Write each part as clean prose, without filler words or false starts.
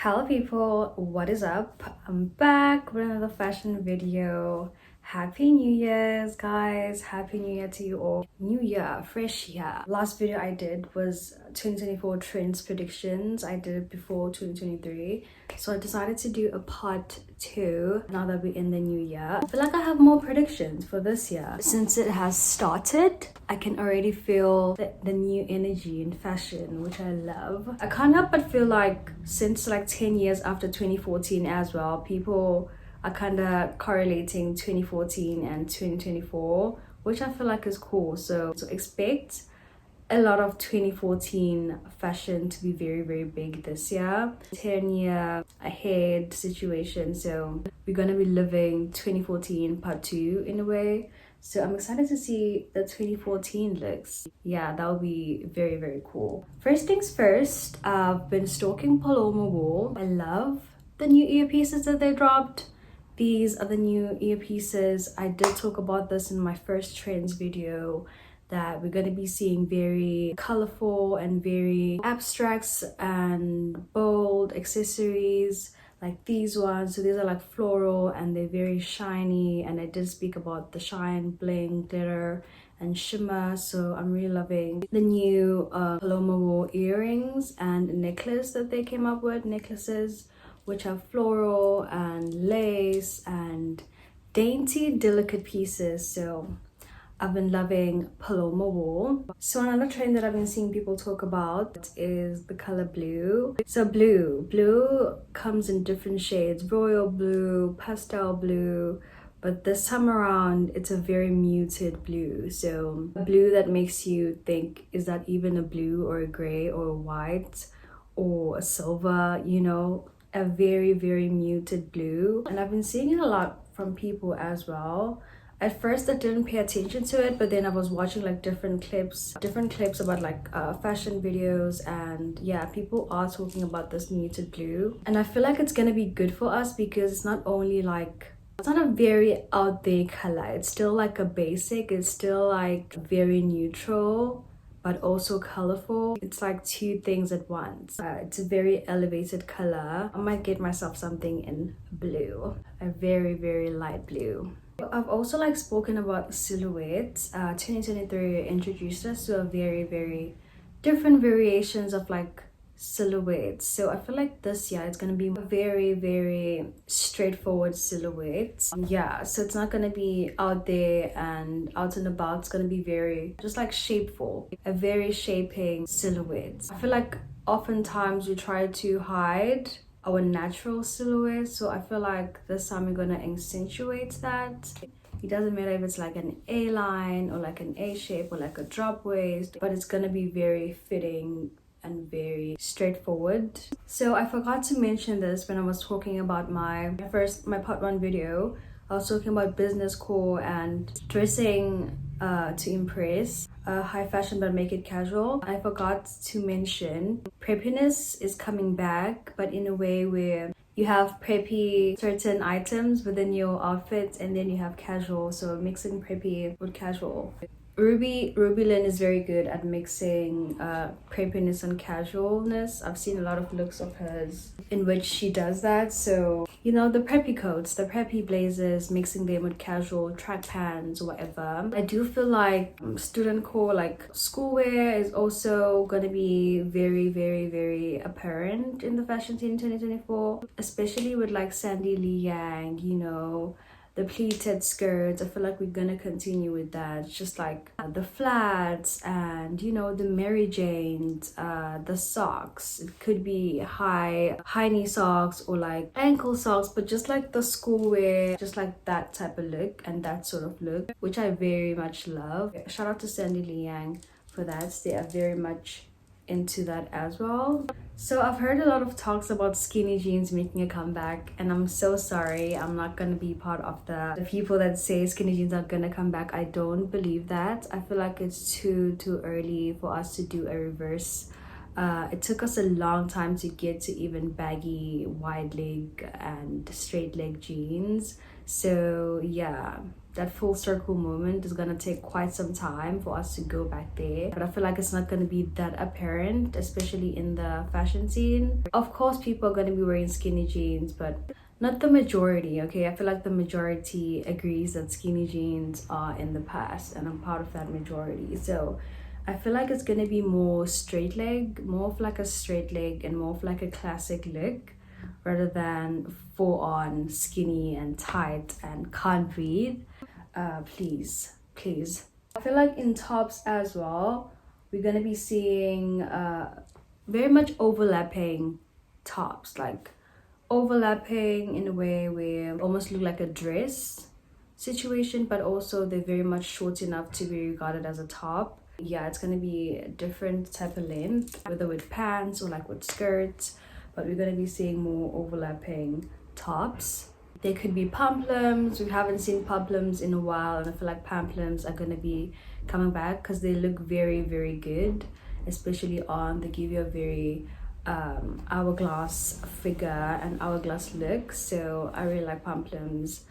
Hello people, what is up? I'm back with another fashion video. Happy New Year's guys, happy New Year to you all. New year, fresh year. Last video I did was 2024 trends predictions. I did it before 2023, so I decided to do a part 2 now that we're in the new year. I feel like I have more predictions for this year. Since it has started, I can already feel the new energy in fashion, which I love. I can't help but feel like since like 10 years after 2014 as well, people are kind of correlating 2014 and 2024, which I feel like is cool. So expect a lot of 2014 fashion to be very big this year. 10-year ahead situation, so we're gonna be living 2014 part 2 in a way. So I'm excited to see the 2014 looks. Yeah, that would be very cool. First things first, I've been stalking Paloma W. I love the new earpieces that they dropped. These are the new earpieces. I did talk about this in my first trends video, that we're going to be seeing very colorful and very abstracts and bold accessories like these ones. So these are like floral and they're very shiny, and I did speak about the shine, bling, glitter and shimmer. So I'm really loving the new Paloma W earrings and necklace that they came up with, necklaces which have floral and lace and dainty delicate pieces. So I've been loving Paloma W. So another trend that I've been seeing people talk about is the color blue. So blue comes in different shades: royal blue, pastel blue, but this time around it's a very muted blue. So a blue that makes you think, is that even a blue or a gray or a white or a silver, you know, a very muted blue. And I've been seeing it a lot from people as well. At first I didn't pay attention to it, but then I was watching like different clips about like fashion videos, and yeah, people are talking about this muted blue. And I feel like it's gonna be good for us because it's not only like, it's not a very out there color, it's still like a basic, it's still like very neutral but also colorful. It's like two things at once. It's a very elevated color. I might get myself something in blue, a very light blue. I've also like spoken about silhouettes. 2023 introduced us to a very different variations of like silhouettes. So I feel like this year it's gonna be very straightforward silhouettes. Yeah, so it's not gonna be out there and out and about. It's gonna be very just like shapeful, a very shaping silhouette. I feel like oftentimes we try to hide our natural silhouette, so I feel like this time we're gonna accentuate that. It doesn't matter if it's like an A line or like an A shape or like a drop waist, but it's gonna be very fitting and very straightforward. So I forgot to mention this when I was talking about my part 1 video. I was talking about business core and dressing to impress, high fashion but make it casual. I forgot to mention preppiness is coming back, but in a way where you have preppy certain items within your outfit and then you have casual, so mixing preppy with casual. Ruby Lynn is very good at mixing preppiness and casualness. I've seen a lot of looks of hers in which she does that. So, you know, the preppy coats, the preppy blazers, mixing them with casual track pants or whatever. I do feel like student core, like schoolwear, is also going to be very apparent in the fashion scene in 2024, especially with like Sandy Lee Yang, you know, the pleated skirts. I feel like we're gonna continue with that. It's just like the flats and, you know, the Mary Janes, the socks. It could be high knee socks or like ankle socks, but just like the schoolwear, just like that type of look and that sort of look, which I very much love. Shout out to Sandy Lee Yang for that. They are very much into that as well. So I've heard a lot of talks about skinny jeans making a comeback, and I'm so sorry, I'm not gonna be part of the people that say skinny jeans are gonna come back. I don't believe that. I feel like it's too early for us to do a reverse. It took us a long time to get to even baggy wide leg and straight leg jeans. So yeah, that full circle moment is gonna take quite some time for us to go back there, but I feel like it's not gonna be that apparent, especially in the fashion scene. Of course people are gonna be wearing skinny jeans, but not the majority. Okay, I feel like the majority agrees that skinny jeans are in the past, and I'm part of that majority. So I feel like it's gonna be more straight leg, more of like a straight leg and more of like a classic look, rather than full on skinny and tight and can't breathe. Please, please. I feel like in tops as well, we're gonna be seeing very much overlapping tops, like overlapping in a way where it almost look like a dress situation, but also they're very much short enough to be regarded as a top. Yeah, it's gonna be a different type of length, whether with pants or like with skirts, but we're gonna be seeing more overlapping tops. There could be pumplums. We haven't seen pumplums in a while, and I feel like pumplums are gonna be coming back because they look very, very good, especially on, they give you a very hourglass figure and hourglass look. So I really like pumplums.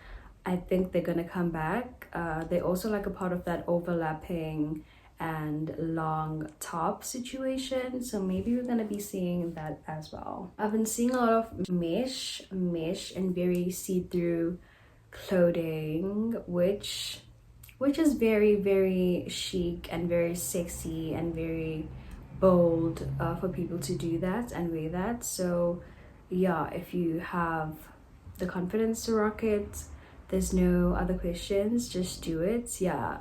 I think they're gonna come back. They're also like a part of that overlapping and long top situation, so maybe we're gonna be seeing that as well. I've been seeing a lot of mesh and very see-through clothing, which is very, very chic and very sexy and very bold for people to do that and wear that. So yeah, if you have the confidence to rock it, there's no other questions, just do it. Yeah,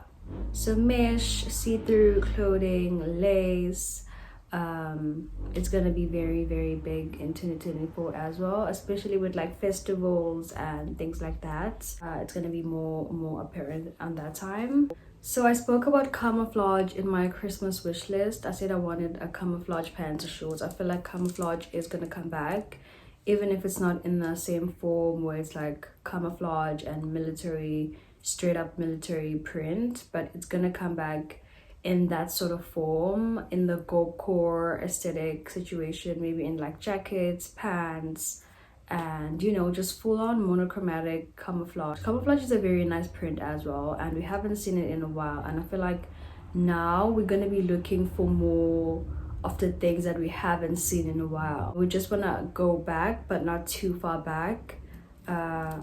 so mesh, see-through clothing, lace, it's gonna be very, very big in 2024 as well, especially with like festivals and things like that. It's gonna be more apparent on that time. So I spoke about camouflage in my Christmas wish list. I said I wanted a camouflage pants or shorts. I feel like camouflage is gonna come back, even if it's not in the same form where it's like camouflage and military, straight up military print, but it's gonna come back in that sort of form, in the goldcore aesthetic situation, maybe in like jackets, pants, and you know, just full-on monochromatic camouflage. Camouflage is a very nice print as well, and we haven't seen it in a while, and I feel like now we're gonna be looking for more of the things that we haven't seen in a while. We just wanna go back, but not too far back.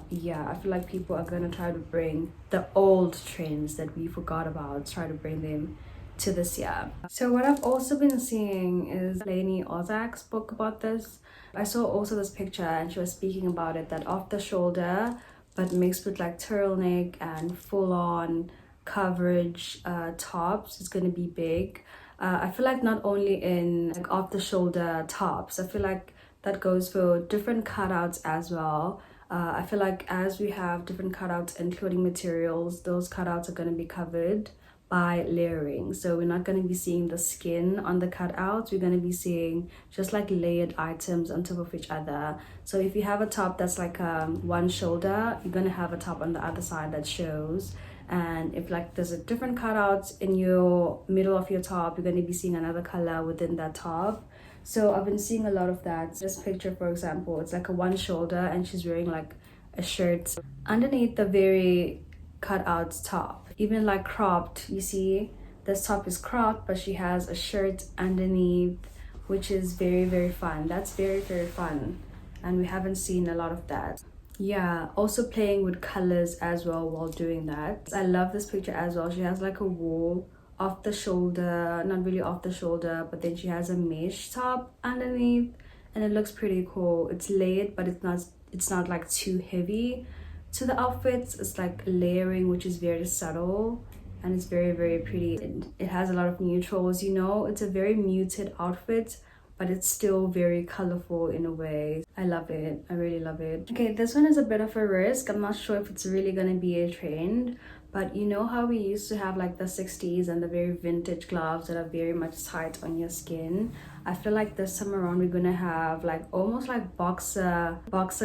Yeah, I feel like people are gonna try to bring the old trends that we forgot about, try to bring them to this year. So what I've also been seeing is Lainey Ozak spoke about this. I saw also this picture and she was speaking about it, that off the shoulder but mixed with like turtleneck and full-on coverage tops is gonna be big. I feel like not only in like off the shoulder tops, I feel like that goes for different cutouts as well. I feel like as we have different cutouts and clothing materials, those cutouts are going to be covered by layering. So we're not going to be seeing the skin on the cutouts. We're going to be seeing just like layered items on top of each other. So if you have a top that's like one shoulder, you're going to have a top on the other side that shows. And if like there's a different cutouts in your middle of your top, you're going to be seeing another color within that top. So I've been seeing a lot of that. This picture, for example, it's like a one shoulder and she's wearing like a shirt underneath the very cut out top. Even like cropped, you see this top is cropped, but she has a shirt underneath, which is very, very fun. That's very, very fun. And we haven't seen a lot of that. Yeah, also playing with colors as well while doing that. I love this picture as well. She has like a wool off the shoulder, not really off the shoulder, but then she has a mesh top underneath and it looks pretty cool. It's layered, but it's not like too heavy to the outfits. It's like layering, which is very subtle and it's very, very pretty. It has a lot of neutrals, you know. It's a very muted outfit, but it's still very colorful in a way. I love it. I really love it. Okay, this one is a bit of a risk. I'm not sure if it's really gonna be a trend, but you know how we used to have like the 60s and the very vintage gloves that are very much tight on your skin? I feel like this time around we're gonna have like almost like boxer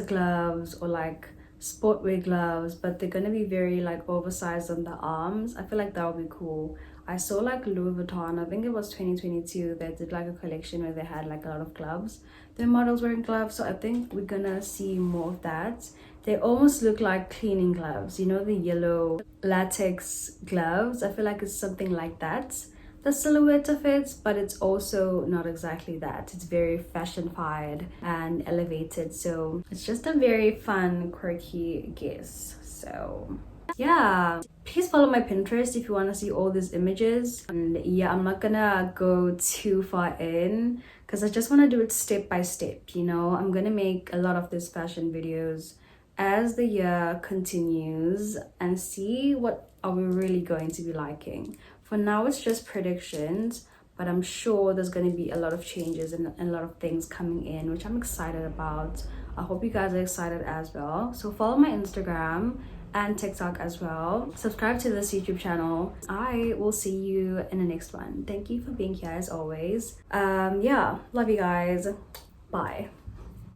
gloves or like sportwear gloves, but they're gonna be very like oversized on the arms. I feel like that would be cool. I saw like Louis Vuitton, I think it was 2022, they did like a collection where they had like a lot of gloves. Their models wearing gloves, so I think we're gonna see more of that. They almost look like cleaning gloves, you know, the yellow latex gloves. I feel like it's something like that, the silhouette of it, but it's also not exactly that. It's very fashionified and elevated, so it's just a very fun, quirky guess. So yeah, please follow my Pinterest if you want to see all these images. And yeah, I'm not gonna go too far in because I just want to do it step by step, you know. I'm gonna make a lot of these fashion videos as the year continues and see what are we really going to be liking. For now, it's just predictions, but I'm sure there's going to be a lot of changes and a lot of things coming in, which I'm excited about. I hope you guys are excited as well. So follow my Instagram and TikTok as well. Subscribe to this YouTube channel. I will see you in the next one. Thank you for being here as always. Yeah, love you guys. Bye.